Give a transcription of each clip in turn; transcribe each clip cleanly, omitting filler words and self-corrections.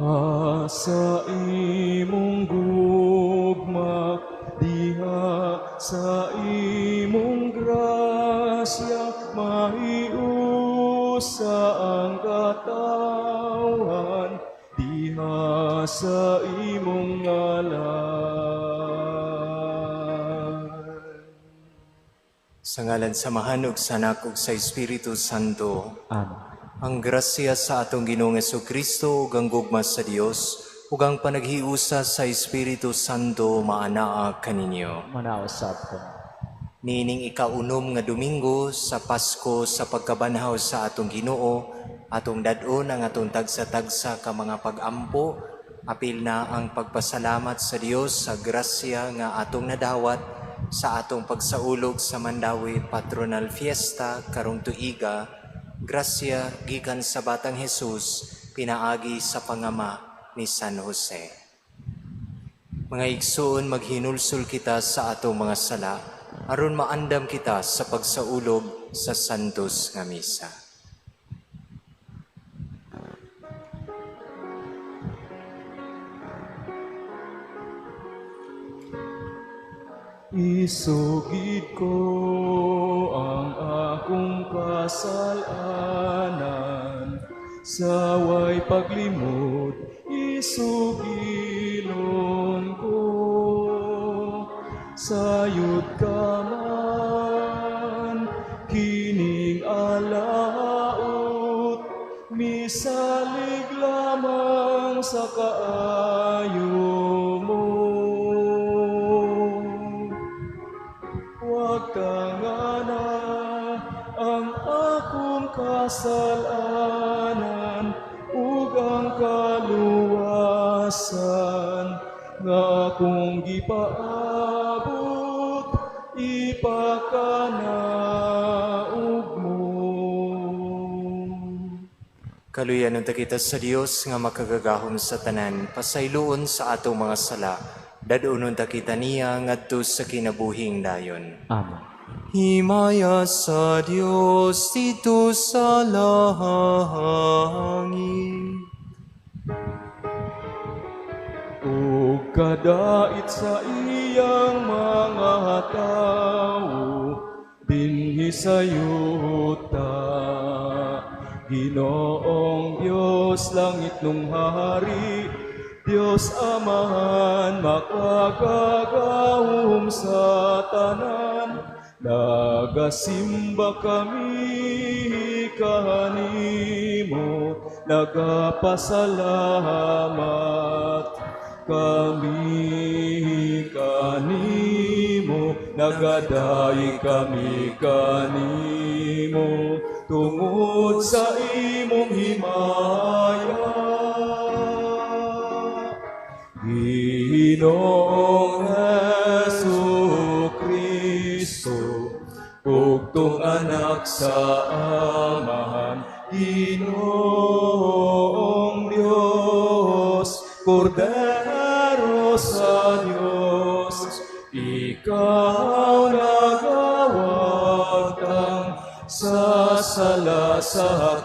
Sa imong gugma, diha sa imong grasya, maiusa ang katawan, diha sa imong ngalan. Sa ngalan sa Mahanog, sa Anak, ug sa Espiritu Santo. Amen. Ang grasya sa atong Ginoong Jesucristo ug ang gugma sa Dios ug ang panaghiusa sa Espiritu Santo maanaa kaninyo. Manausap ko. Niining ikaunom nga Domingo sa Pasko sa pagkabanhaw sa atong Ginoo, atong dad-on ang atong tagsa-tagsa ka mga pag-ampo, apil na ang pagpasalamat sa Dios sa grasya nga atong nadawat sa atong pagsaulog sa Mandawi Patronal Fiesta karong tuiga. Grasya gikan sa Batang Jesus, pinaagi sa pangama ni San Jose. Mga igsoon, maghinulsol kita sa atong mga sala, aron maandam kita sa pagsaulog sa Santos nga Misa. Isugid ko ang akong kasalanan, saway paglimot, isugilon ko. Sayod ka man, kining alaot, misalig lamang sa kaayo mo. Tangana ang akong kasalanan ug ang kaluwasan nga akong gipaabot, ipakanaog mo. Kaluyan unta kita sa Dios nga makagagahom sa tanan, pasayloon sa atong mga sala, dadon unta kita niya ngadto sa kinabuhing dayon. Amen. Himaya sa Dios dito sa langit. O kadait sa iyang mga tao, dinhi sa yuta. Ginoong Diyos, langit nung hari, Diyos Amahan, makagagahom sa tanan. Nagasimba kami kanimo, nagapasalamat kami kanimo, nagadayi kami kanimo, tungod sa imong himaya. Ginoong Jesucristo, ugtong anak sa Amahan, Ginoong Diyos, Kordero sa Diyos, ikaw nagawagtang sa sala sa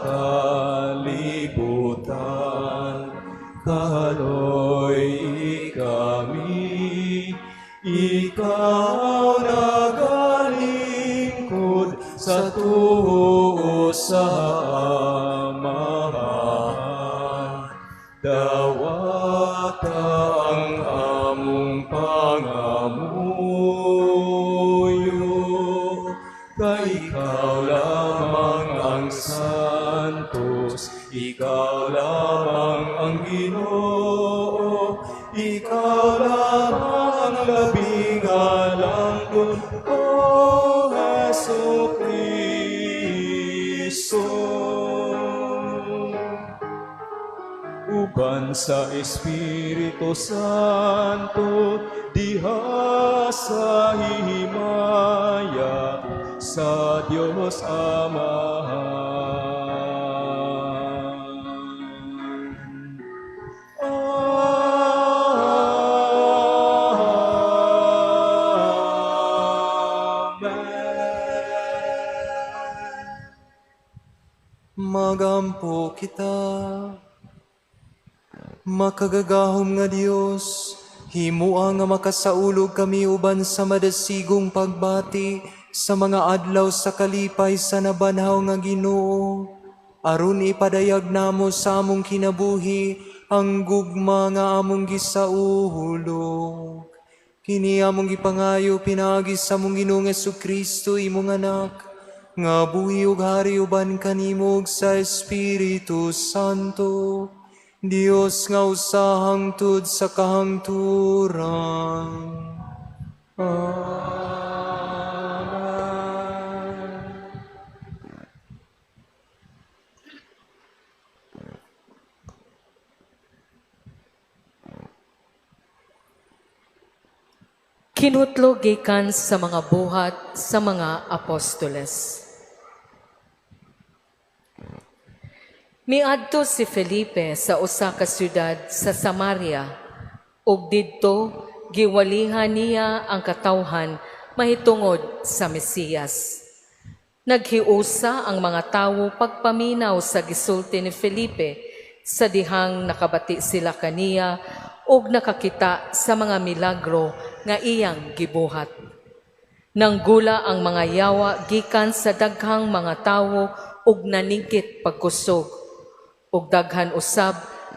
kalibutan. Kaloy kami, ikaw nagalingkod sa tuo sa Amahan. Dawata ang among pangamuyo, kay ikaw lamang ang santos, ikaw lamang ang Ginoo, ikaw lamang ang labing alanggon, O Jesucristo. Uban sa Espiritu Santo, diha sa himaya sa Dios Amahan. Amen. Magampo kita. Makagagahom nga Dios, himua nga makasaulog kami uban sa madasigong pagbati sa mga adlaw sa kalipay sa nabanhaw nga Ginoo. Aron ipadayag namo sa among kinabuhi ang gugma nga among gisaulog. Kini among gipangayo pinagi sa among Ginoong Jesucristo imong anak, nga buhi ug hari uban kanimo ug sa Espiritu Santo, Dios nga usa hangtod sa kahangturan. Amen. Kinutlog gikan sa mga buhat sa mga apostoles. Miadto si Felipe sa usa ka syudad sa Samaria, ug didto giwalihan niya ang katawhan mahitungod sa Mesiyas. Naghiusa ang mga tawo pagpaminaw sa gisulti ni Felipe sa dihang nakabati sila kaniya ug nakakita sa mga milagro nga iyang gibuhat. Nanggula ang mga yawa gikan sa daghang mga tawo ug naningkit pagkusog, ug daghan usab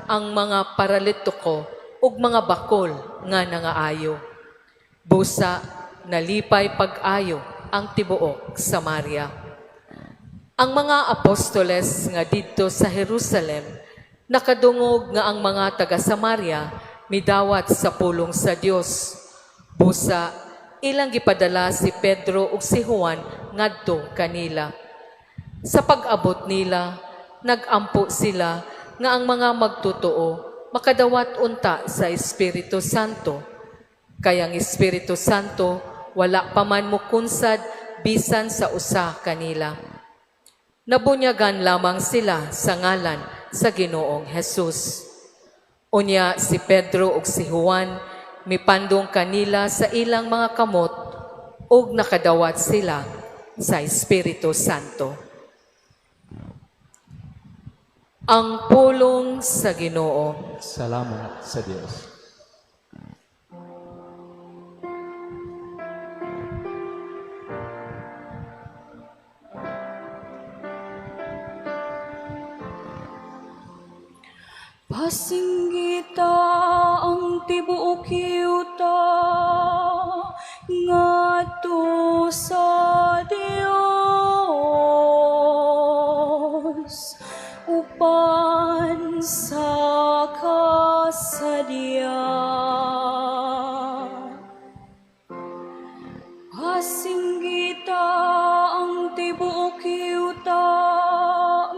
ang mga paralitiko ug mga bakol nga nangaayo. Busa nalipay pag-ayo ang tibuok Samaria. Ang mga apostoles nga didto sa Jerusalem nakadungog nga ang mga taga Samaria midawat sa pulong sa Dios. Busa ilang gipadala si Pedro ug si Juan ngadto kanila. Sa pag-abot nila, nagampo sila nga ang mga magtotoo makadawat unta sa Espiritu Santo. Kaya ang Espiritu Santo wala pa man mukunsad bisan sa usa kanila. Nabunyagan lamang sila sa ngalan sa Ginoong Hesus. Unya si Pedro ug si Juan mipandong kanila sa ilang mga kamot ug nakadawat sila sa Espiritu Santo. Ang pulong sa Ginoo. Salamat sa Diyos. Pasinggita ang tibuok yuta ngadto sa Dios upan sa kasadya. Pasinggita ang tibuok yuta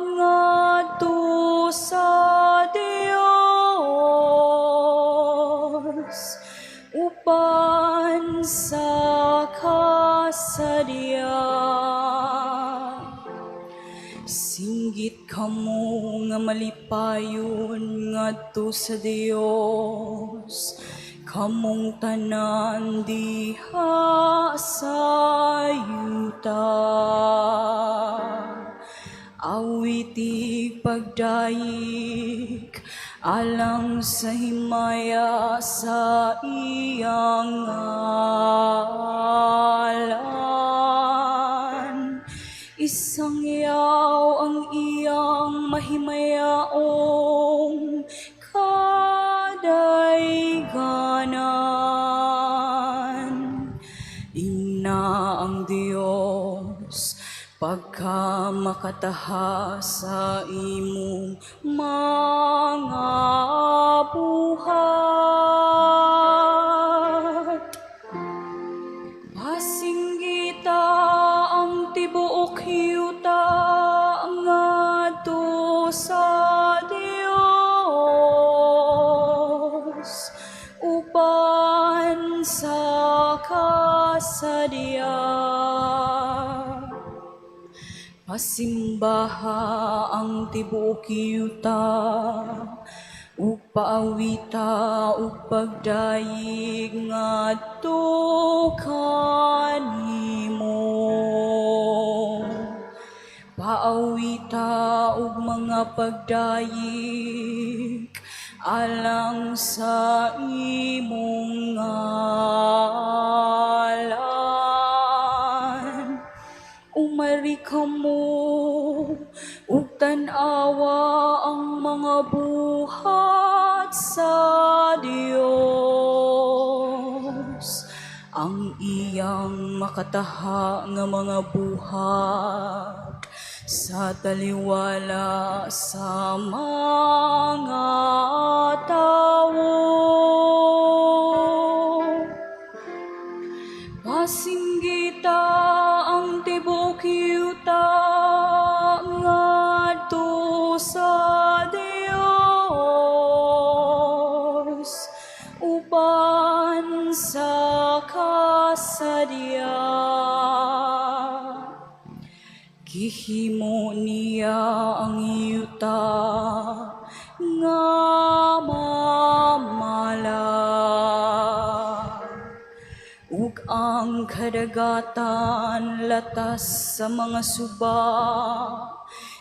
ngadto sa upan sa kasadya. Singgit kamo nga malipayon ngadto sa Dios, kamong tanan diha sa yuta. Awitig pagdayik alang sa himaya sa iyang ngalan. Isang yaw ang iyang mahimayaong kadayganan. Ina ang Dios pagka makataha sa imong mga buhat. Pasinggita ang tibuok yuta ngadto sa Dios upan sa kasadya. Pasimbaha ang tibuok yuta, upaawita ug pagdayig ngadto kanimo. Paawita ug mga pagdayig alang sa imong ngalan. Umari kamo ug tan-awa ang mga buhat sa Dios, ang iyang makataha nga mga buhat sa taliwala sa mga tawo. Pasinggita ang tibok yuta ngadto sa Dios, uban sa kasadya. Gihimo niya ang yuta nga mamala, ug ang kadagatan latas sa mga suba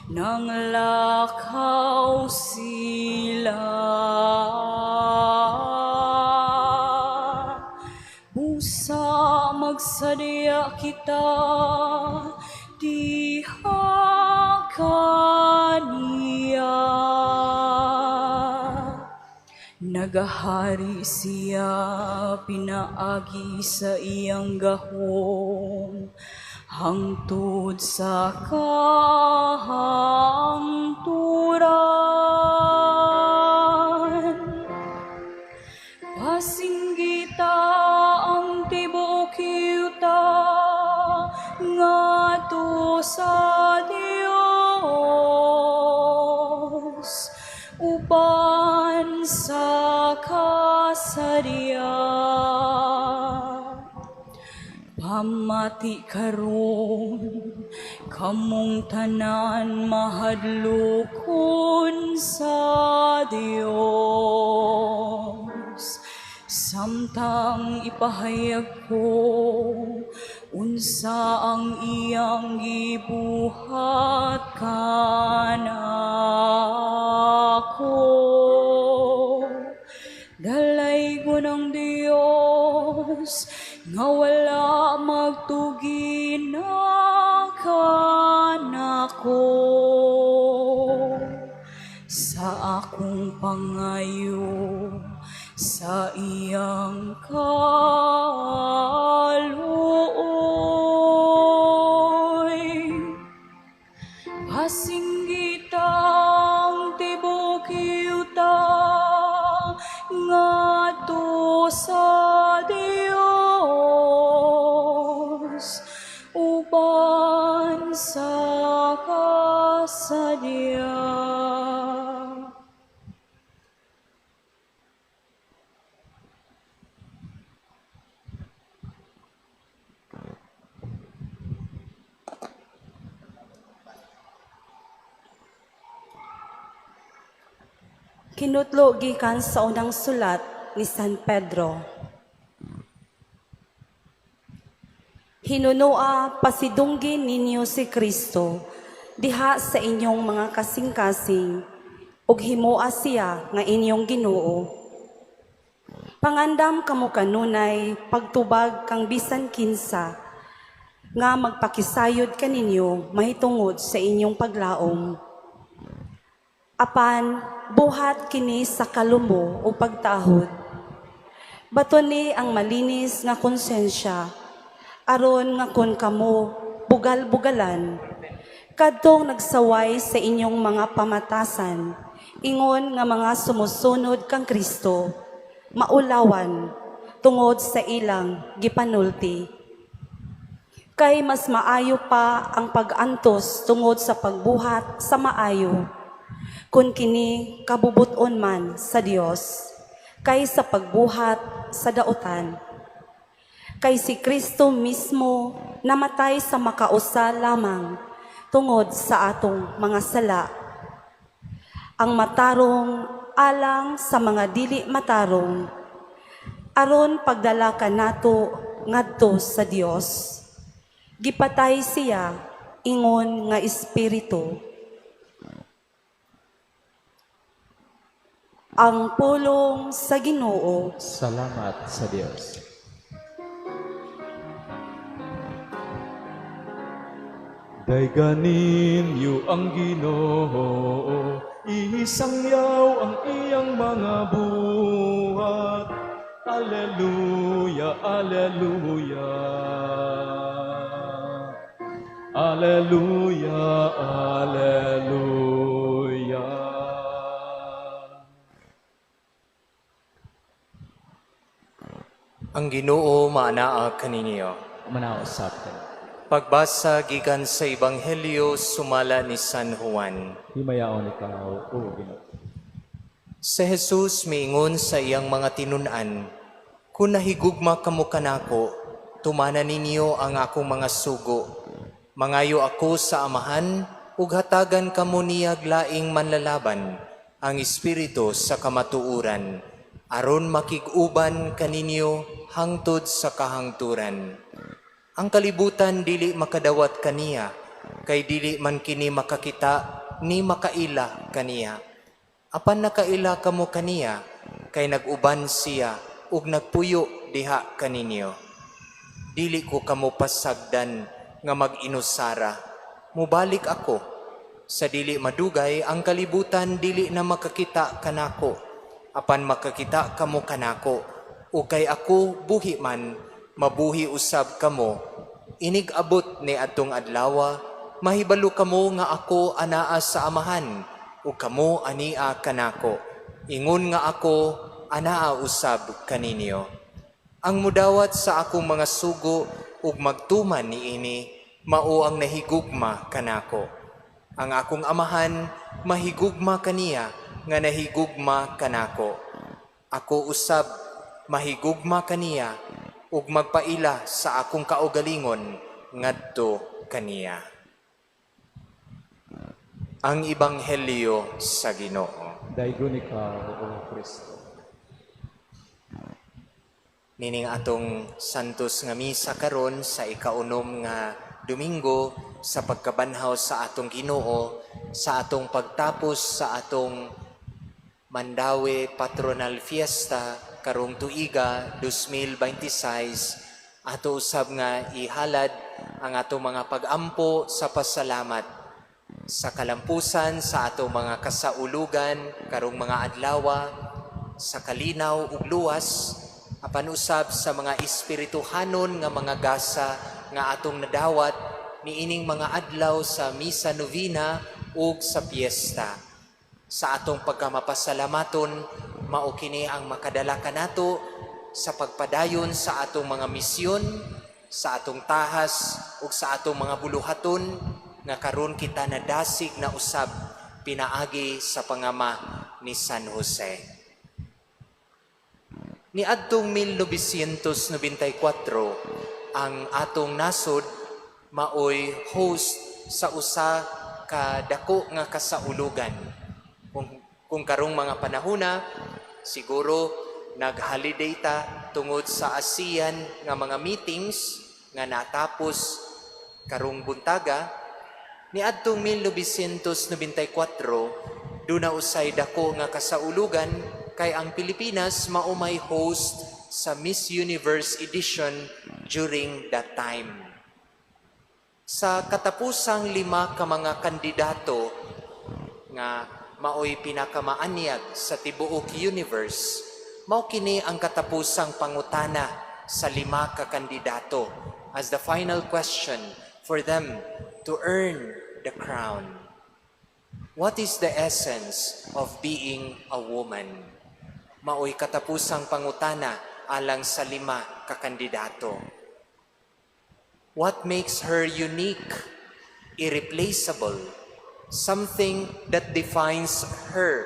nang lakaw sila. Busa magsadya kita diha kaniya. Nagahari siya pinaagi sa iyang gahom, hangtod sa kahangturan. Pasinggita ang tibok yuta ngadto sa Dios, uban sa kasadya. Pamati karon kamong tanan mahadlokon sa Dios, samtang ipahayag ko unsa ang iyang gibuhat kanako. Dalaygo ng Dios nga wala magtugi na kanako, sa akong pangayo sa iyang kaluoy. Pasinggitang tibok yuta ngadto sa Dios, uban sa kasadya. Kinutlo gikan sa unang sulat ni San Pedro. Hinunoa pasidunggin ninyo si Kristo diha sa inyong mga kasing-kasing ug himoa siya nga inyong Ginoo. Pangandam kamo kanunay pagtubag kang bisan kinsa nga magpakisayod kaninyo mahitungod sa inyong paglaom. Apan buhat kini sa kalumo o pagtahod. Baton ni ang malinis nga konsensya, aron nga kon kamo bugal-bugalan, kadtong nagsaway sa inyong mga pamatasan, ingon nga mga sumusunod kang Kristo, maulawan tungod sa ilang gipanulti. Kay mas maayo pa ang pag-antos tungod sa pagbuhat sa maayo, kun kini kabubuton man sa Dios, kaysa pagbuhat sa dautan. Kay si Kristo mismo namatay sa makausa lamang tungod sa atong mga sala. Ang matarong alang sa mga dili matarong, aron pagdala kanato ngadto sa Dios. Gipatay siya ingon nga espiritu. ang pulong sa Ginoo. Salamat sa Diyos. Dayganin yu ang Ginoo, isangyaw ang iyang mga buhat. Alleluia, alleluia. Alleluia, alleluia. Ang Ginoo maanaa kaninyo. Manausap ka. Pagbasa gikan sa Ebanghelyo sumala ni San Juan. Himayaon ikaw, O Ginoo. Si Jesus miingon sa iyang mga tinunan, "Kung nahigugma kamo kanako, tumana ninyo ang akong mga sugo. Mangayo ako sa Amahan, ug hatagan kamo niyag laing manlalaban, ang Espiritu sa kamatuuran, aron makig-uban kaninyo hangtod sa kahangturan. Ang kalibutan dili makadawat kaniya, kay dili man kini makakita ni makaila kaniya. Apan nakaila kamo kaniya, kay nag-uban siya ug nagpuyo diha kaninyo. Dili ko kamo pasagdan nga mag-inusara. Mubalik ako. Sa dili madugay, ang kalibutan dili na makakita kanako. Apan makakita kamo kanako. O kay ako buhi man, mabuhi usab kamo. Inig-abot ni atong adlawa, mahibalo kamo nga ako anaa sa Amahan, ug kamo ania kanako. Ingon nga ako anaa usab kaninyo. Ang mudawat sa akong mga sugo ug magtuman niini, mao ang nahigugma kanako. Ang akong Amahan mahigugma kaniya nga nahigugma kanako. Ako usab mahigugma kaniya ug magpaila sa akong kaugalingon ngadto kaniya." Ang Ebanghelyo sa Ginoo. Daygon ikaw, O Kristo. Nining atong santos nga misa karon sa ikaunom nga Domingo sa pagkabanhaw sa atong Ginoo, sa atong pagtapos sa atong Mandawi Patronal Fiesta karong tuiga 2026, ato usab nga ihalad ang atong mga pag-ampo sa pasalamat sa kalampusan sa atong mga kasaulugan karong mga adlawa, sa kalinaw ug luwas, apan usab sa mga espirituhanon nga mga gasa nga atong nadawat niining mga adlaw sa misa novena ug sa piyesta. Sa atong pagkamapasalamaton, mao kini ang makadala kanato sa pagpadayon sa atong mga misyon, sa atong tahas ug sa atong mga buluhaton nga karon kita nadasig na usab pinaagi sa pangama ni San Jose. Niadtong 1994, ang atong nasod maoy host sa usa ka dako nga kasaulugan. Kung karong mga panahona, siguro nag-holiday ta tungod sa ASEAN nga mga meetings nga natapos karong buntaga. Niadtong 1994, duna usay dako nga kasaulugan kay ang Pilipinas maumay host sa Miss Universe edition during that time. Sa katapusang 5 ka mga kandidato nga maoy pinakamaanyag sa tibuok universe, mao kini ang katapusang pangutana sa 5 ka kandidato as the final question for them to earn the crown. What is the essence of being a woman? Maoy katapusang pangutana alang sa 5 ka kandidato. What makes her unique, irreplaceable, something that defines her?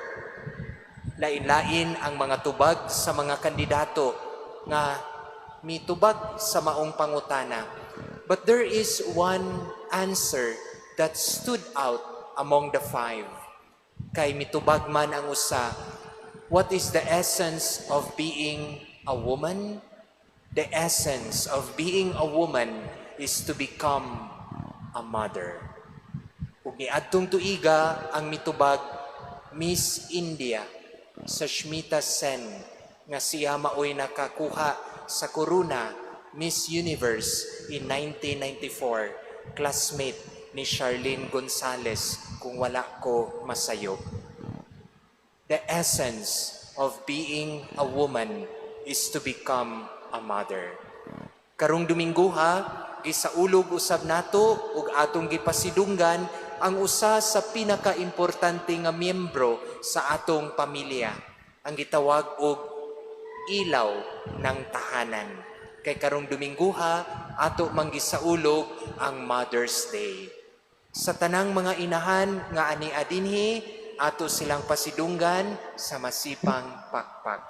Lain-lain ang mga tubag sa mga kandidato nga mitubag sa maong pangutana. But there is one answer that stood out among the 5. Kay mitubag man ang usa, what is the essence of being a woman? The essence of being a woman is to become a mother. Ug niadtong tuiga ang mitubag Miss India. sa Shmita Sen nga siya maoy nakakuha sa Corona Miss Universe in 1994, classmate ni Charlene Gonzalez, kung wala ko masayop. The essence of being a woman is to become a mother. Karong Domingo gisaulog usab nato ug atong gipasidunggan ang usa sa pinakaimportante nga miyembro sa atong pamilya, ang gitawag og ilaw ng tahanan. Kay karong Domingo ato manggisaulog ang Mother's Day. Sa tanang mga inahan nga ani adinhi, ato silang pasidunggan sa masipang pakpak.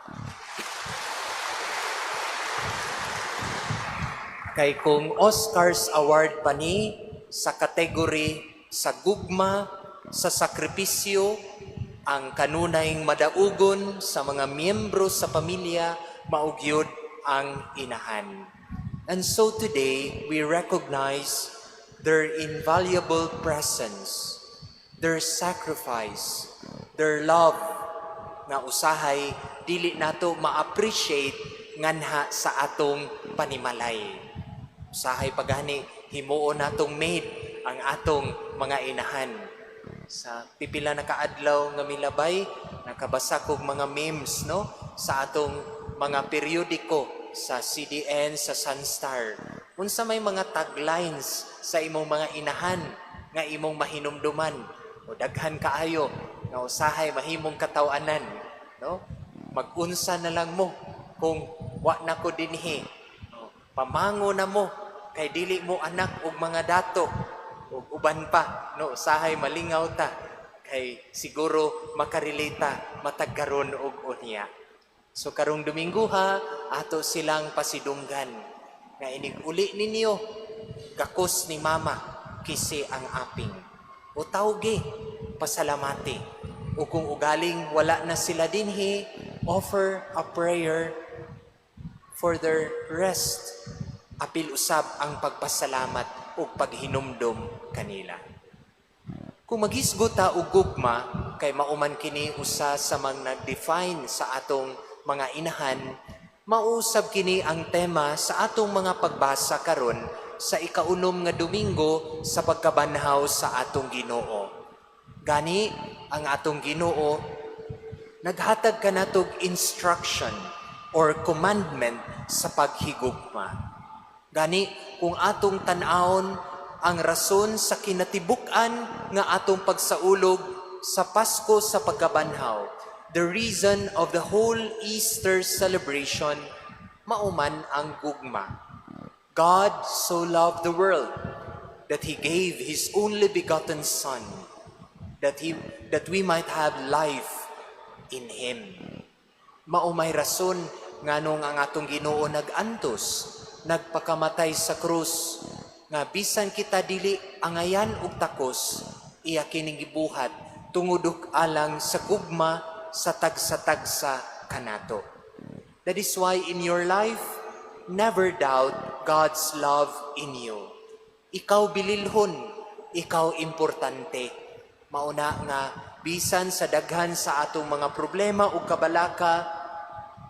Kay kung Oscars Award pa ni sa kategory sa gugma, sa sakripisyo, ang kanunayng madaugon sa mga miyembro sa pamilya, maugyod ang inahan. And so today, we recognize their invaluable presence, their sacrifice, their love, nga usahay dili nato ma-appreciate nganha sa atong panimalay. Usahay pagani himuon natong maid ang atong mga inahan. Sa pipila na kaadlaw nga milabay, nakabasa kog mga memes no sa atong mga periodiko sa CDN, sa Sunstar. Unsa may mga taglines sa imong mga inahan nga imong mahinumduman o daghan kaayo nga usahay mahimong katawanan, no? Mag-unsa na lang mo kung wa na ko dinhi. No? Pamango na mo kay dili mo anak og mga dato ug uban pa, no? Usahay malingaw ta kay siguro makarelata matag karon og unya. So karong Domingo ato silang pasidunggan nga inig uli ninyo gakos ni mama kisi ang aping. O tawge, pasalamati. O kung ugaling wala na sila dinhi, offer a prayer for their rest. Apil usab ang pagpasalamat o paghinumdom kanila. Kung magisgota og gugma, kay mauman kini usa sa mga nag-define sa atong mga inahan, mausab kini ang tema sa atong mga pagbasa karon sa ikaunom nga Domingo sa pagkabanhaw sa atong Ginoo. Gani ang atong Ginoo naghatag kanatog instruction or commandment sa paghigugma. Gani kung atong tan-awon ang rason sa kinatibuk-an nga atong pagsaulog sa Pasko sa pagkabanhaw, the reason of the whole Easter celebration, mauman ang gugma. God so loved the world that He gave His only begotten Son, that we might have life in Him. Maumay rason nganong ang atong Ginoo nag-antos, nagpakamatay sa krus, nga bisan kita dili angayan ug takos, iya kining gibuhat tungod alang sa gugma sa tagsa-tagsa kanato. That is why in your life, never doubt God's love in you. Ikaw bililhon, ikaw importante. Mauna nga, bisan sa daghan sa atong mga problema o kabalaka,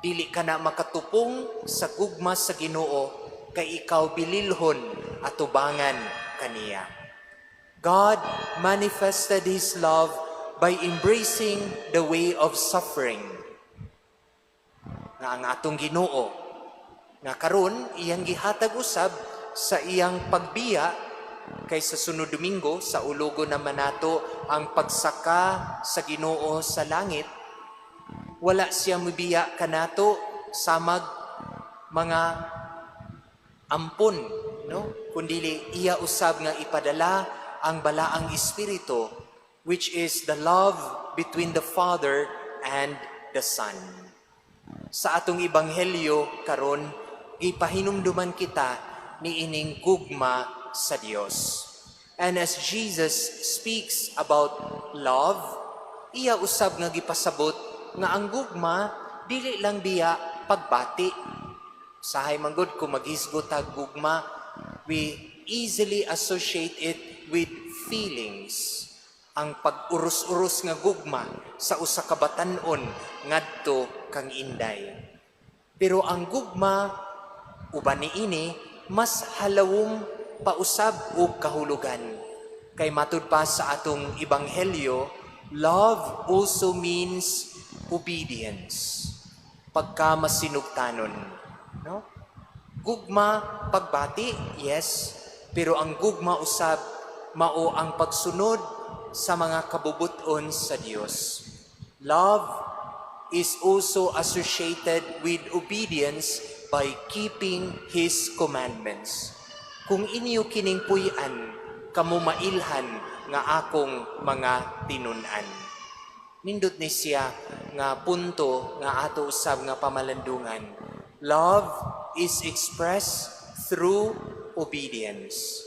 dili ka na makatupong sa gugma sa Ginoo, kay ikaw bililhon at tubangan kaniya. God manifested His love by embracing the way of suffering. Nga ang atong Ginoo, nga karon iyang gihatag usab sa iyang pagbiya kay sa sunod Domingo sa ulogo naman nato ang pagsaka sa Ginoo sa langit. Wala siya mobiya kanato samag mga ampon, no? Kundili iya usab nga ipadala ang balaang espiritu, which is the love between the Father and the Son. Sa atong ebanghelyo karon gipahinumduman kita ni ining gugma sa Dios. And as Jesus speaks about love, iya usab nga gipasabot nga ang gugma dili lang biya pagbati. Sahay manggod kung maghisgot tag gugma, we easily associate it with feelings. ang pag-uros-uros nga gugma sa usa ka batan-on ngadto kang Inday. Pero ang gugma uban niini mas halawong pausab og kahulugan. Kay matud pa sa atong ebanghelyo, love also means obedience. Pagkamasinugtanon, no? Gugma pagbati, yes, pero ang gugma usab mao ang pagsunod sa mga kabubuton sa Dios. Love is also associated with obedience by keeping His commandments. Kung inyo kining puy-an, kamo mailhan nga akong mga tinun-an. Nindot ni siya nga punto nga ato usab nga pamalandungan. Love is expressed through obedience.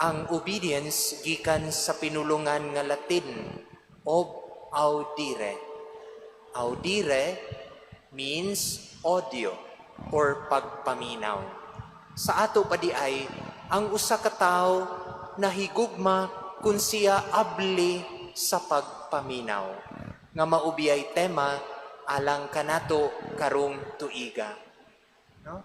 Ang obedience gikan sa pinulungan nga Latin ob audire. Audire means audio or pagpaminaw. Sa ato pa di ay ang usa ka tawo nahigugma kun siya abli sa pagpaminaw. Nga maubiyay tema alang kanato karong tuiga. No?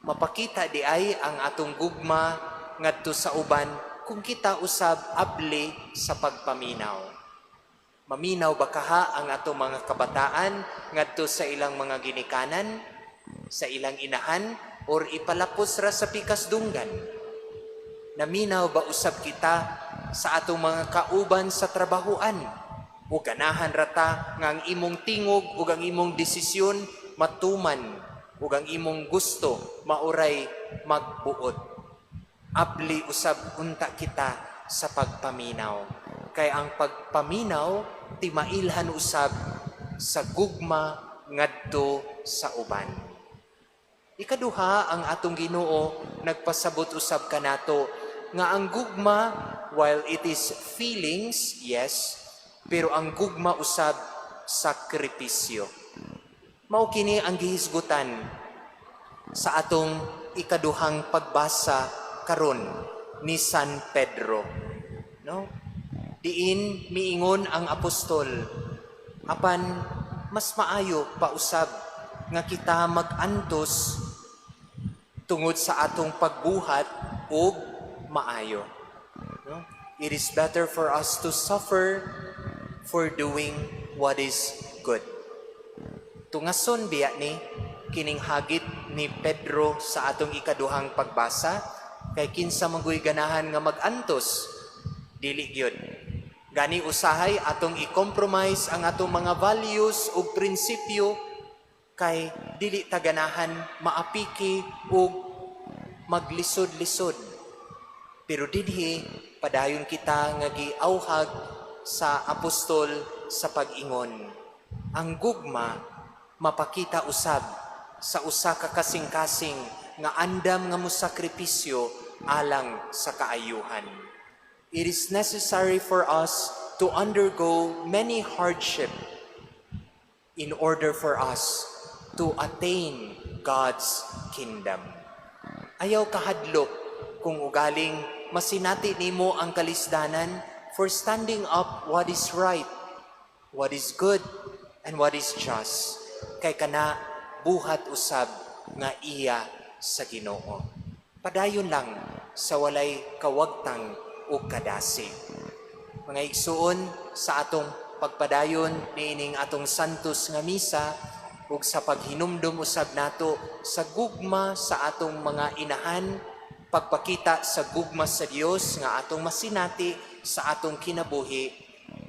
Mapakita di ay ang atong gugma ngadto sa uban kung kita usab abli sa pagpaminaw. Maminaw ba kaha ang atong mga kabataan ngadto sa ilang mga ginikanan, sa ilang inahan, or ipalapos ra sa pikas dunggan? Naminaw ba usab kita sa atong mga kauban sa trabahuan? O ganahan rata nga ang imong tingog ug ang imong desisyon matuman ug ang imong gusto mauray magbuot. Abli usab unta kita sa pagpaminaw. Kay ang pagpaminaw ti mailhan usab sa gugma ngadto sa uban. Ikaduha, ang atong Ginoo nagpasabot usab kanato nga ang gugma, while it is feelings, yes, pero ang gugma usab sakripisyo. Mao kini ang gihisgutan sa atong ikaduhang pagbasa karon ni San Pedro, no? Diin miingon ang apostol, apan mas maayo pausab nga kita mag-antos tungod sa atong pagbuhat ug maayo, no? It is better for us to suffer for doing what is good. Tungason biya ni kining hagit ni Pedro sa atong ikaduhang pagbasa. Kay kinsa manggoy ganahan nga mag-antos, dili gyud. Gani usahay atong i-compromise ang atong mga values ug prinsipyo kay dili ta ganahan maapiki ug maglisod-lisod. Pero dinhi padayon kita nga giauhag sa apostol sa pag-ingon. Ang gugma mapakita usab sa usa ka kasing-kasing nga andam nga mosakripisyo alang sa kaayuhan. It is necessary for us to undergo many hardship in order for us to attain God's kingdom. Ayaw kahadlok kung ugaling masinati nimo ang kalisdanan for standing up what is right, what is good, and what is just. Kay kana buhat usab nga iya sa Ginoo. Padayon lang sa walay kawagtang o kadasi. Mga igsuon sa atong pagpadayon niining atong santos nga misa ug sa paghinumdum usab nato sa gugma sa atong mga inahan, pagpakita sa gugma sa Dios nga atong masinati sa atong kinabuhi,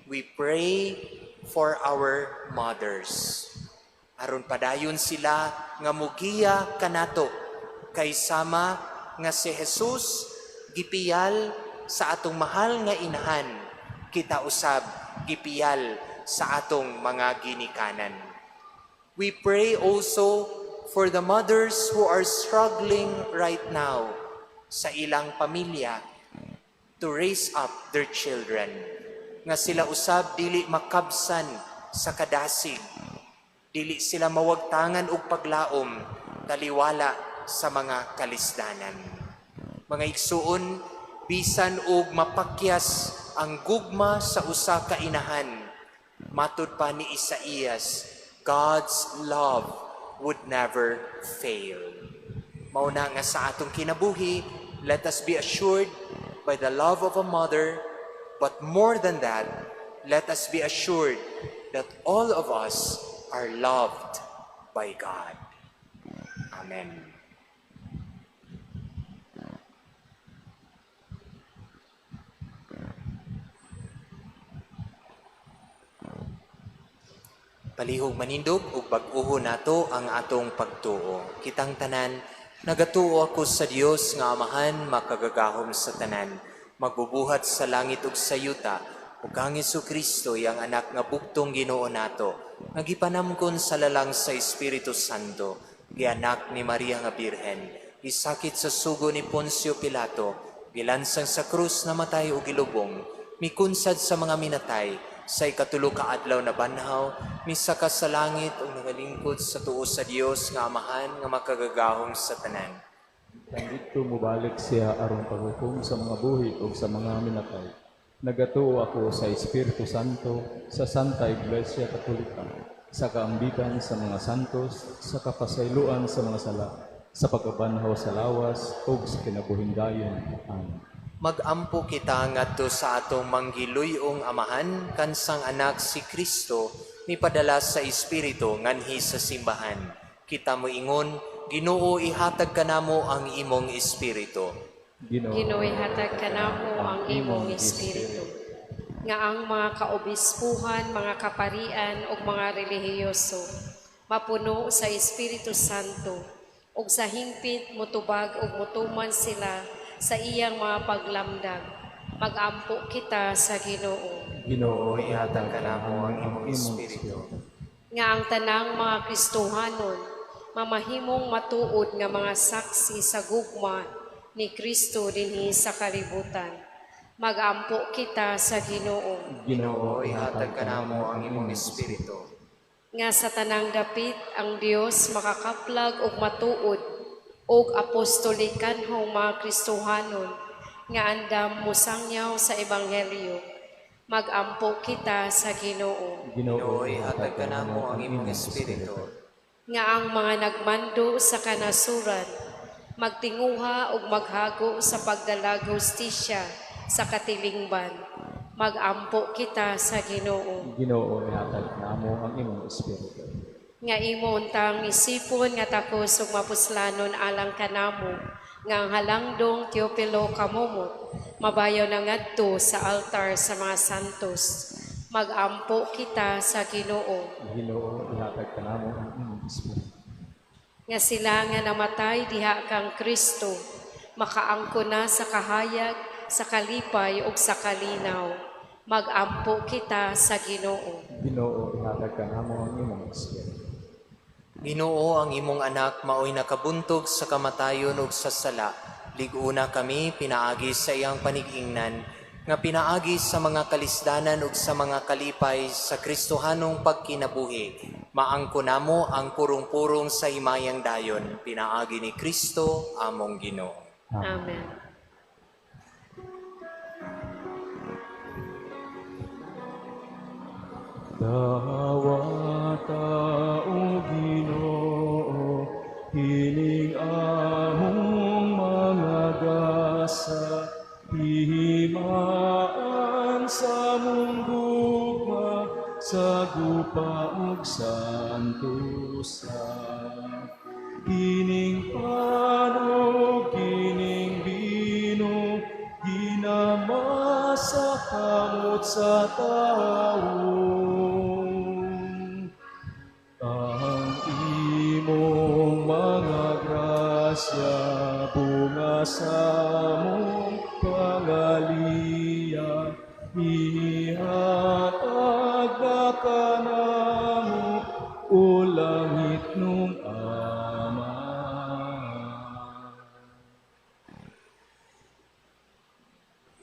we pray for our mothers. Aron padayon sila nga mugiya kanato kay sama nga si Jesus gipiyal sa atong mahal nga inahan, kita usab gipiyal sa atong mga ginikanan. We pray also for the mothers who are struggling right now sa ilang pamilya to raise up their children. Nga sila usab dili makabsan sa kadasig, dili sila mawagtangan og paglaom taliwala sa mga kalisdanan. Mga igsuon, bisan og mapakyas ang gugma sa usa ka inahan. Matud pa ni Isaías, God's love would never fail. Mauna nga sa atong kinabuhi, let us be assured by the love of a mother, but more than that, let us be assured that all of us are loved by God. Amen. Palihog manindog ug bag-uho nato ang atong pagtuo. Kitang tanan, nagatuo ako sa Dios nga Amahan makagagahom sa tanan, magbubuhat sa langit ug sa yuta, ug ang Kristo yang anak nga buktong Ginoo nato, nagipanamkon sa lalang sa Espiritu Santo, gianak ni Maria nga Birhen, isakit sa sugo ni Poncio Pilato, gilansang sa krus namatay ug gilubong, mikunsad sa mga minatay, sa ikatulo ka adlaw na banhaw, misaka sa langit ug nagalingkod sa tuo sa Dios nga Amahan nga makagagahom sa tanan. Dito mubalik siya aron paghukom sa mga buhi o sa mga minatay. Nagatuo ako sa Espiritu Santo, sa Santa Iglesia Katolika, sa kaambigan sa mga santos, sa kapasayloan sa mga sala, sa pagkabanhaw sa lawas o sa kinabuhing dayon. Amen. Magampo kita ngadto sa atong manggiluyong Amahan, kansang anak si Kristo, mipadala sa Espiritu nganhi sa simbahan. Kita mo ingon, Ginoo ihatag kanamo ang imong Espiritu. Ginoo ihatag kanamo ang imong Espiritu. Nga ang mga kaobispuhan, mga kaparian ug mga relihiyoso mapuno sa Espiritu Santo ug sa hingpit motubag ug motuman sila sa iyang mga paglamdag. Magampo kita sa Ginoo. Ginoo ihatag kanamo ang imong Espiritu. Nga ang tanang mga Kristohanon mamahimong matuod nga mga saksi sa gugma ni Kristo dinhi sa kalibutan. Magampo kita sa Ginoo. Ginoo ihatag kanamo ang imong Espiritu. Nga sa tanang dapit ang Dios makakaplag og matuod og apostolikanhong mga Kristohanon nga andam musangyaw sa ebanghelyo. Magampo kita sa Ginoo. Ginoo ihatag kanamo ang imong Espiritu. Nga ang mga nagmando sa kanasuran magtinguha og maghago sa pagdalag hustisya sa katilingban. Magampo kita sa Ginoo. Ginoo ihatag namo ang imong Espiritu. Nga imo untang isipon nga takos ug mapuslanon alang kanamo nga ang halangdong Teopilo kamumot mabayaw na ngadto sa altar sa mga santos. Magampo kita sa Ginoo. Ginoo ihatag kanamo ang imong Espiritu. Nga sila nga namatay diha kang Kristo makaangko na sa kahayag, sa kalipay ug sa kalinaw. Magampo kita sa Ginoo. Ginoo ihatag kanamo ang imong Espiritu. Ginoo ang imong anak maoy nakabuntog sa kamatayon ug sa sala. Liguna kami pinaagi sa iyang panigingnan nga pinaagi sa mga kalisdanan ug sa mga kalipay sa Kristohanong pagkinabuhi. Maangko namo ang purong-purong sa himayang dayon. Pinaagi ni Kristo among Ginoo. Amen. Dawata o Ginoo, hiling among mga gasa, himaan sa mong gugma, sa gupa ug santusan. Hining panog, hining bino, ginama sa kamot sa tawo. Ang imong mga grasya, bunga sa mong pangaliya, ihatag na kanamo o langit nung Ama.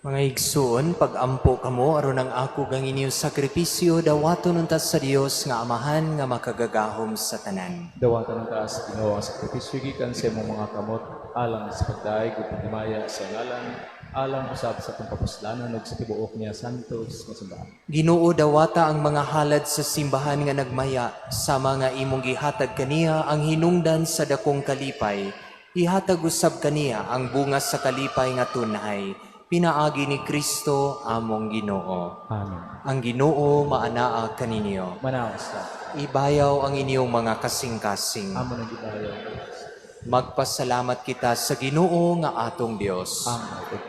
Mga igsoon, pag-ampo kamo aron ang ako gang inyong sakripisyo dawaton untas sa Dios nga Amahan nga makagagahom sa tanan. Dawatan ng taas, Ginoo ang sakripisyo gikan sa imong mga kamot, alang sa pagdaig ug pagmaya sa ngalan alang usab sa atong kapuslanan ug sa tibuok niya santos nga simbahan. Ginoo dawata ang mga halad sa simbahan nga nagmaya, sama nga imong gihatag kaniya ang hinungdan sa dakong kalipay. Ihatag usab kaniya ang bunga sa kalipay nga tunay. Pinaagi ni Kristo among Ginoo. Amen. Ang Ginoo maanaa kaninyo. Manaos ka. Ibayaw ang inyong mga kasing-kasing. Amo nang gibayaw. Magpasalamat kita sa Ginoo nga atong Dios. Amo ug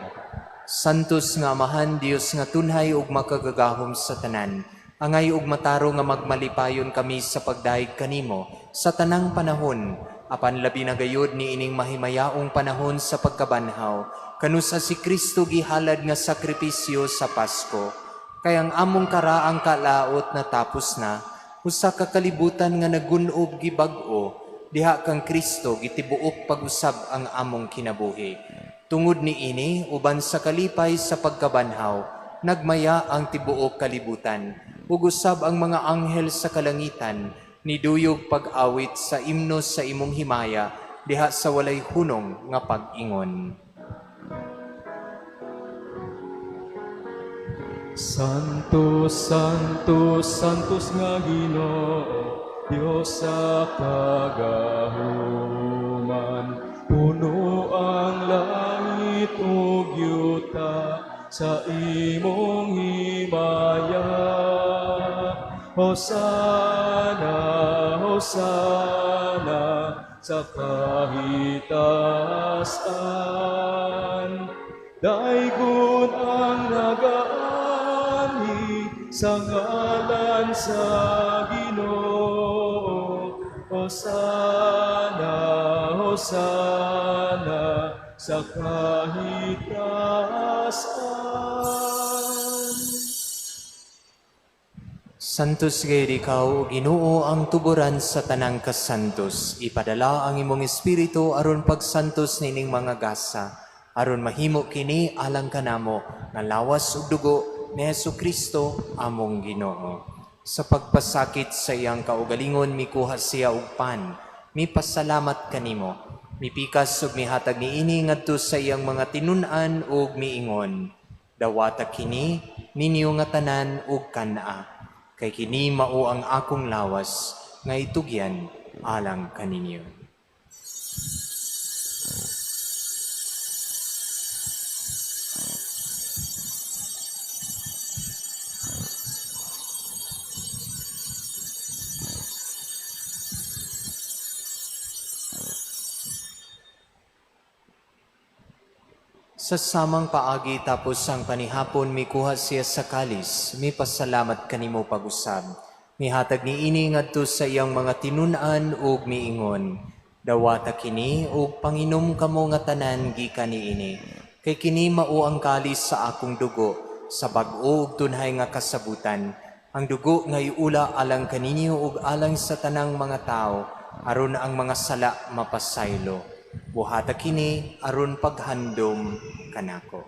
Santos nga Amahan Dios nga tunhay ug makagagahom sa tanan. Angay ug mataro nga magmalipayon kami sa pagdaig kanimo sa tanang panahon. Apan labi na gayud ni ining mahimayaong panahon sa pagkabanhaw. Kanusa si Kristo gihalad nga sakripisyo sa Pasko. Kay ang among karaang kalaot na tapos na, usa ka kalibutan nga nagunob gibag-o, diha kang Kristo gitibuok pag-usab ang among kinabuhi. Tungod ni ini, uban sa kalipay sa pagkabanhaw, nagmaya ang tibuok kalibutan. Ug usab ang mga anghel sa kalangitan, niduyog pag-awit sa imnos sa imong himaya, diha sa walay hunong nga pag-ingon. Santos, Santos, Santos nga Ginoo, Dios sa kagahuman. Puno ang langit ug yuta sa imong himaya. Hosana, Hosana sa kahitasan. Daigon ang nagaani sa ngalan sa Ginoo. Hosana, Hosana sa kahitasan. Santos gayud ikaw, Ginoo, ang tuburan sa tanang kasantos. Ipadala ang imong espiritu aron pagsantos nining mga gasa, aron mahimo kini alang kanamo nga lawas ug dugo ni Hesukristo among Ginoo. Sa pagpasakit sa iyang kaugalingon mikuha siya og pan, mipasalamat kanimo. Mipikas ug mihatag niini ngadto sa iyang mga tinun-an ug miingon, dawata kini ninyo nga tanan ug kana. Kay kini mao ang akong lawas nga itugyan alang kaninyo. Sa samang paagi tapos ang panihapon mikuha siya sa kalis, may pasalamat kanimo pag-usab. Mihatag ni ini ngadto sa iyang mga tinun-an ug miingon, dawata kini ug panginom kamo nga tanan gikan niini. Kay kini mao ang kalis sa akong dugo, sa bag-o ug tunhay nga kasabutan. Ang dugo nga iula alang kaninyo ug alang sa tanang mga tao, aron ang mga sala mapasaylo. Buhata kini aron paghandom kanako.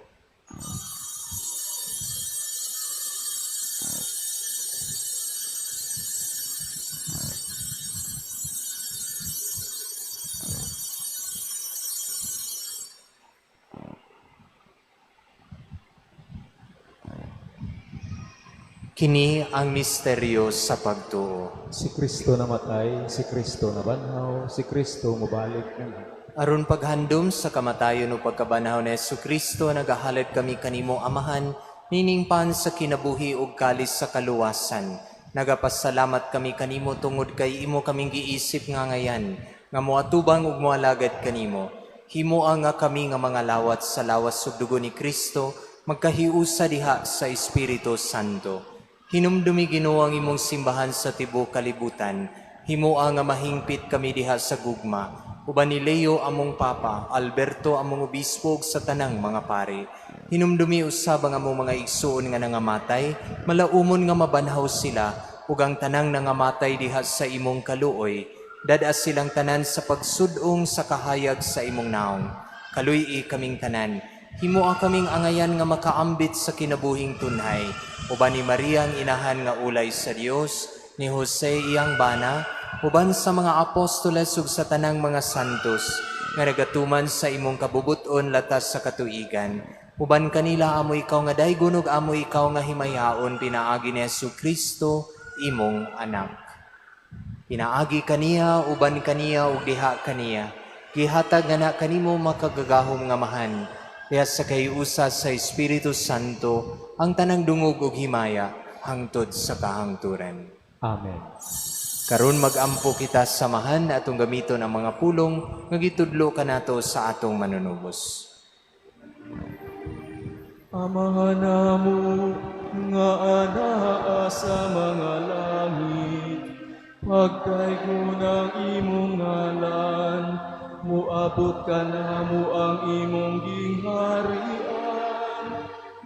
Kini ang misteryo sa pagtuo. Si Kristo namatay, si Kristo nabanhaw, si Kristo mubalik na. Aron paghandom sa kamatayon o pagkabanhaw ni Jesucristo, nagahalad kami kanimo Amahan, niningpan sa kinabuhi ug kalis sa kaluwasan. Nagapasalamat kami kanimo tungod kay imo kaming giisip nga ngayan, nga moatubang ug moalagad kanimo. Himoa nga kami nga mga lawat sa lawas ug dugo ni Kristo, magkahiusa diha sa Espiritu Santo. Hinumdumi Ginoo ang imong simbahan sa tibuok kalibutan. Himoa nga mahingpit kami diha sa gugma. Uban ni Leo among Papa, Alberto among obispo ug sa tanang mga pari. Hinumdumi usab ang among mga igsuon nga nangamatay, malaumon nga mabanhaw sila, ug ang tanang nangamatay diha sa imong kaluoy. Dadas silang tanan sa pagsudong sa kahayag sa imong naong. Kaluy kaming tanan. Himoa kaming angayan nga makaambit sa kinabuhing tunhay. Uban ni Maria ang inahan nga ulay sa Dios, ni Jose iyang bana, uban sa mga apostoles ug sa tanang mga santos, nga nagatuman sa imong kabubuton latas sa katuigan, Uban kanila amo ikaw nga daygon ug amo ikaw nga himayaon pinaagi ni Jesucristo imong anak. Pinaagi kaniya, uban kaniya ug diha kaniya. Gihatag nga na kanimo makagagahom nga mahan. Kaya sa kayusa sa Espiritu Santo ang tanang dungog ug himaya hangtod sa kahangturan. Amen. Karon magampo kita samahan atong gamiton ang mga pulong nga gitudlo kanato sa atong manunubos. Amahan namo nga anaa sa mga langit, pagdaygon ang imong ngalan, muabot ka namo ang imong gingharian,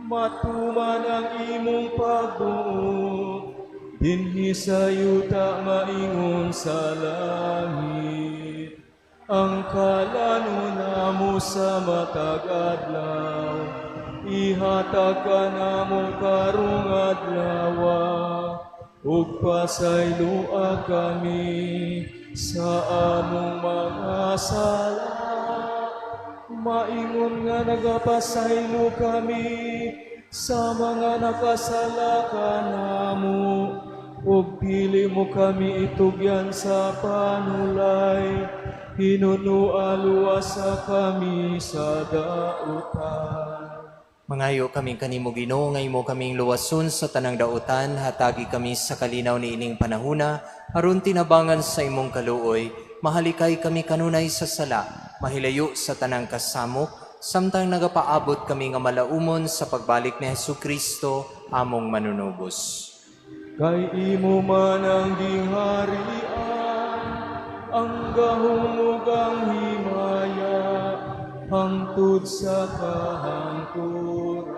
matuman ang imong pagbuot, dinhi sa yuta maingon sa langit. Ang kalano namo sa matag adlaw, ihatag ka namo karong adlaw, ug pasayloa kami sa among mga sala. Maingon nga nagapasaylo kami sa mga nakasala kanamo, ug dili mo kami itugyan sa panulay, hinunualuwa kami sa dautan. Mangayo kami kanimo Ginoo nga imo kaming luwason sa tanang dautan, hatagi kami sa kalinaw ni ining panahuna, aron tinabangan sa imong kaluoy, mahalikay kami kanunay sa sala, mahilayo sa tanang kasamok, samtang nagapaabot kami nga malaumon sa pagbalik ni Jesucristo among manunubos. Kay imo man ang gingharian, ang gahumugang himaya, hangtod sa kahangturan.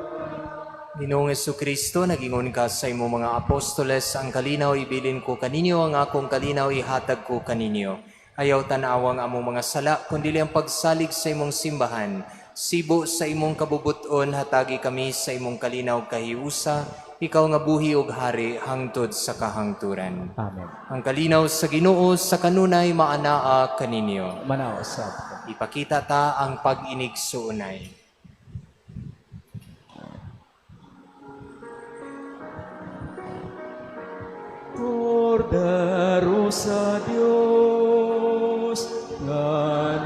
Ginoong Jesucristo, nagingon ka sa imo mga apostoles, ang kalinaw ibilin ko kaninyo, ang akong kalinaw ihatag ko kaninyo. Ayaw tanawang among mga sala, kundi ang pagsalig sa imong simbahan. Sibo sa imong kabubuton, hatagi kami sa imong kalinaw kahiusa, ikaw nga buhi ug hari hangtod sa kahangturan. Amen. Ang kalinaw sa Ginoo sa kanunay maanaa kaninyo. Manaosab. Ipakita ta ang pag-inig suunay. Kordero sa Diyos, nga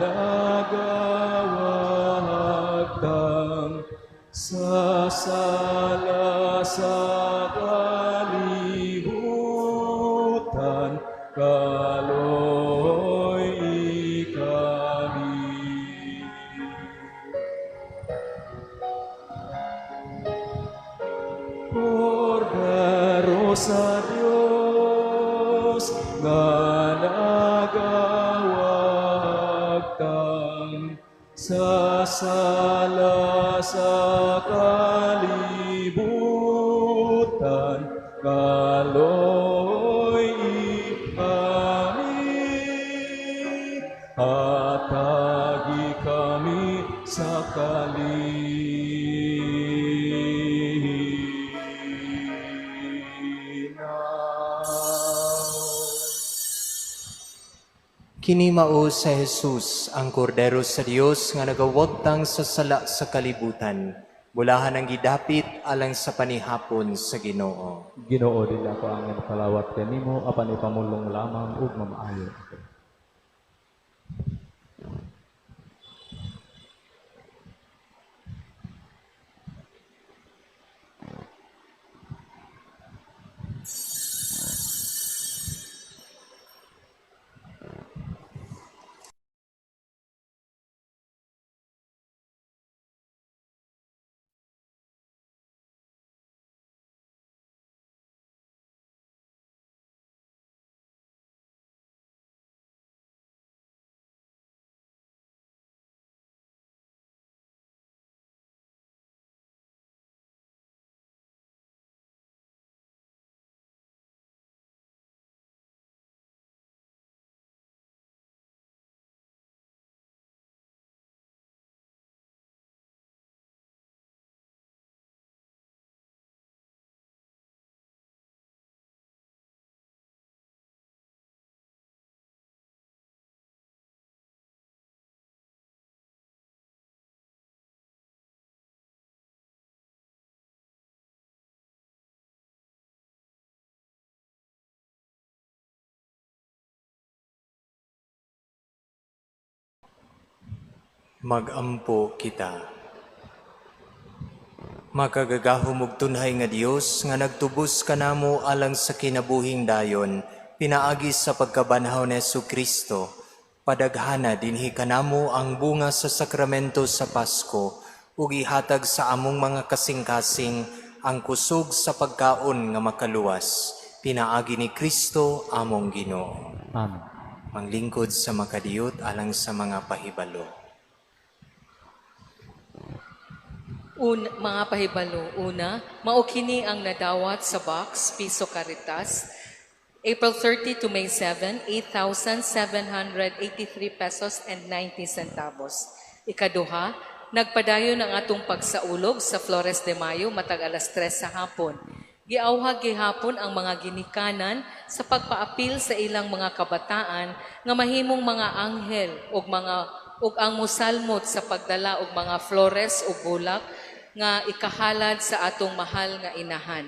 nagawagtang sa sala sa kalibutan, kaloy kami. Kordero sa Diyos, nga nagawagtang sa sala sa kalibutan, kaloy kami, hatagi kami sa Kini mao sa Jesus, ang kordero sa Dios nga nagawagtang sa sala sa kalibutan. Bulahan ang gidapit alang sa panihapon sa Ginoo. Ginoo dili ako ang kalawat kanimo, apan ipamulong lamang ug mamaayo ako. Magampo kita. Makagagahom ug tunhay nga Dios nga nagtubos kanamo alang sa kinabuhing dayon, pinaagi sa pagkabanhaw ni Jesucristo. Padaghana dinhi kanamo ang bunga sa sakramento sa Pasko ug ihatag sa among mga kasing-kasing ang kusog sa pagkaon nga makaluwas. Pinaagi ni Kristo among Ginoo. Amen. Manglingkod sa makadiyot alang sa mga pahibalo. Mga pahibalo, una, maukini ang nadawat sa box, Piso Caritas, April 30 to May 7, 8,783 pesos and 90 centavos. Ikaduha, nagpadayon ang atong pagsaulog sa Flores de Mayo matag alas 3 sa hapon. Giawhag gihapon ang mga ginikanan sa pagpaapil sa ilang mga kabataan nga mahimong mga anghel ug ang musalmot sa pagdala og mga flores ug bulak nga ikahalad sa atong mahal nga inahan.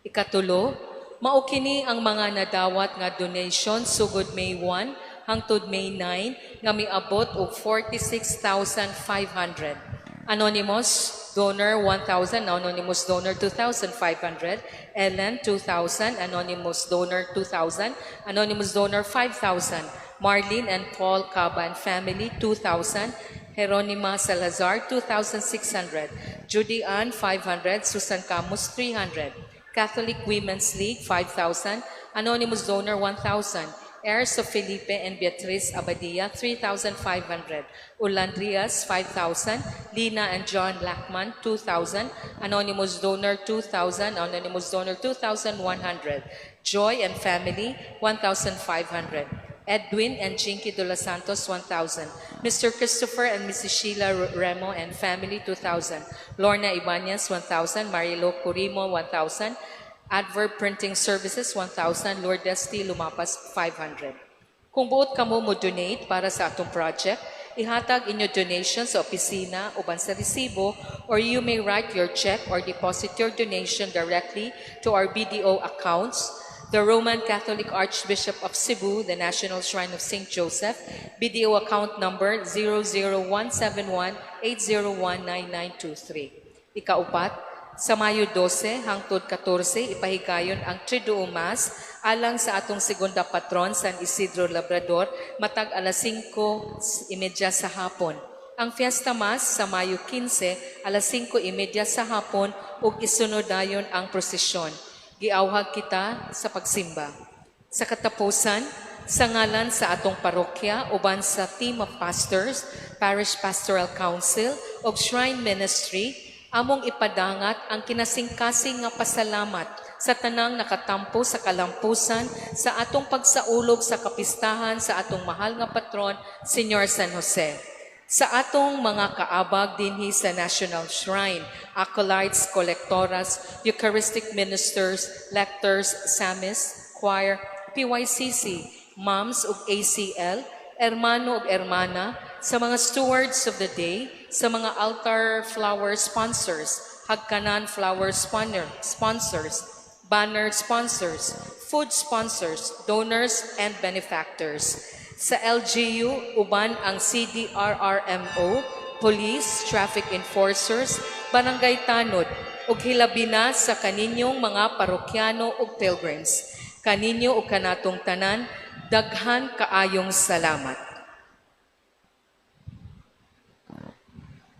Ikatulo, maukini ang mga nadawat nga donation sugod May 1 hangtod May 9 nga miabot og 46,500. Anonymous donor 1,000, anonymous donor 2,500, Ellen 2,000, anonymous donor 2,000, anonymous donor 5,000, Marlene and Paul Caban family 2,000, Jeronima Salazar 2,600, Judy Ann 500, Susan Camus 300, Catholic Women's League 5,000, anonymous donor 1,000, heirs of Felipe and Beatriz Abadia 3,500, Ulandrias 5,000, Lina and John Lackman 2,000, anonymous donor 2,000, anonymous donor 2,100, Joy and family 1,500, Edwin and Jinky de los Santos 1,000, Mr. Christopher and Mrs. Sheila Remo and family 2,000, Lorna Ibanez 1,000, Marilo Curimo 1,000, Adverb Printing Services 1,000, Lourdes T. Lumapas 500. Kung buot kamo mo donate para sa atong project, ihatag inyo donation sa opisina uban sa resibo, or you may write your check or deposit your donation directly to our BDO accounts, the Roman Catholic Archbishop of Cebu, the National Shrine of St. Joseph, BDO account number 00171-801-9923. Ikaupat, sa Mayo 12 hangtod 14, ipahigayon ang Triduum Mass alang sa atong segunda patron, San Isidro Labrador, matag alas 5:30 sa hapon. Ang Fiesta Mass sa Mayo 15, alas 5:30 sa hapon ug isunod dayon ang prosesyon. Giawhag kita sa pagsimba. Sa katapusan, sa ngalan sa atong parokya uban sa team of pastors, Parish Pastoral Council ug Shrine Ministry, among ipadangat ang kinasingkasing nga pasalamat sa tanang nakatampo sa kalampusan sa atong pagsaulog sa kapistahan sa atong mahal nga patron, Señor San Jose. Sa atong mga kaabag dinhi sa National Shrine, acolytes, collectoras, Eucharistic ministers, lectors, Samis, choir, PYCC, moms ug ACL, hermano ug hermana, sa mga stewards of the day, sa mga altar flower sponsors, hagkanan flower sponsors, banner sponsors, food sponsors, donors, and benefactors. Sa LGU, uban ang CDRRMO, police, traffic enforcers, barangay tanod, ug hilabi na sa kaninyong mga parokyano ug pilgrims. Kaninyo ug kanatong tanan, daghan kaayong salamat.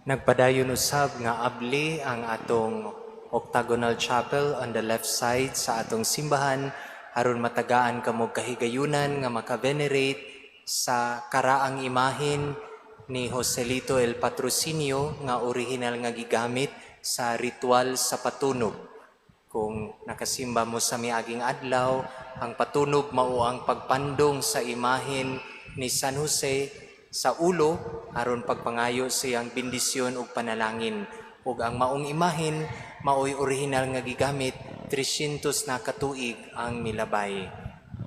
Nagpadayon usab nga abli ang atong octagonal chapel on the left side sa atong simbahan aron matagaan kamo kahigayunan nga maka-venerate sa karaang imahin ni Joselito El Patrocinio nga original nga gigamit sa ritual sa patunog. Kung nakasimba mo sa miaging adlaw, ang patunog mao ang pagpandong sa imahin ni San Jose sa ulo aron pagpangayo siyang bendisyon ug panalangin. Ug ang maong imahin maoy original nga gigamit 300 na katuig ang milabay.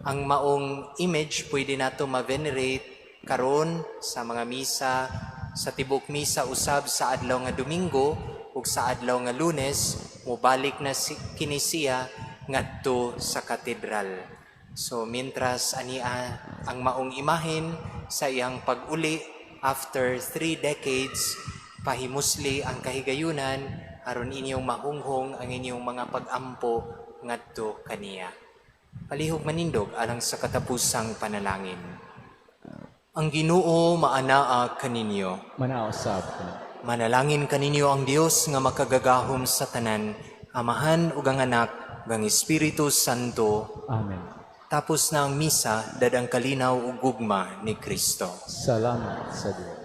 Ang maong image pwede nato ma-venerate karon sa mga misa, sa tibok misa usab sa adlaw nga Domingo ug sa adlaw nga Lunes, mobalik na kini siya ngadto sa katedral. So mientras ania ang maong imahin sa iyang pag-uli after 3 decades, pahimusli ang kahigayunan aron inyong mahunghong ang inyong mga pag-ampo ngadto kaniya. Palihog manindog alang sa katapusang panalangin. Ang Ginoo maanaa kaninyo. Manaosab ko na. Manalangin kaninyo ang Dios nga makagagahom sa tanan, Amahan ug ang Anak ug ang Espiritu Santo. Amen. Tapos na ang misa, dadang kalinaw ug gugma ni Kristo. Salamat sa Diyos.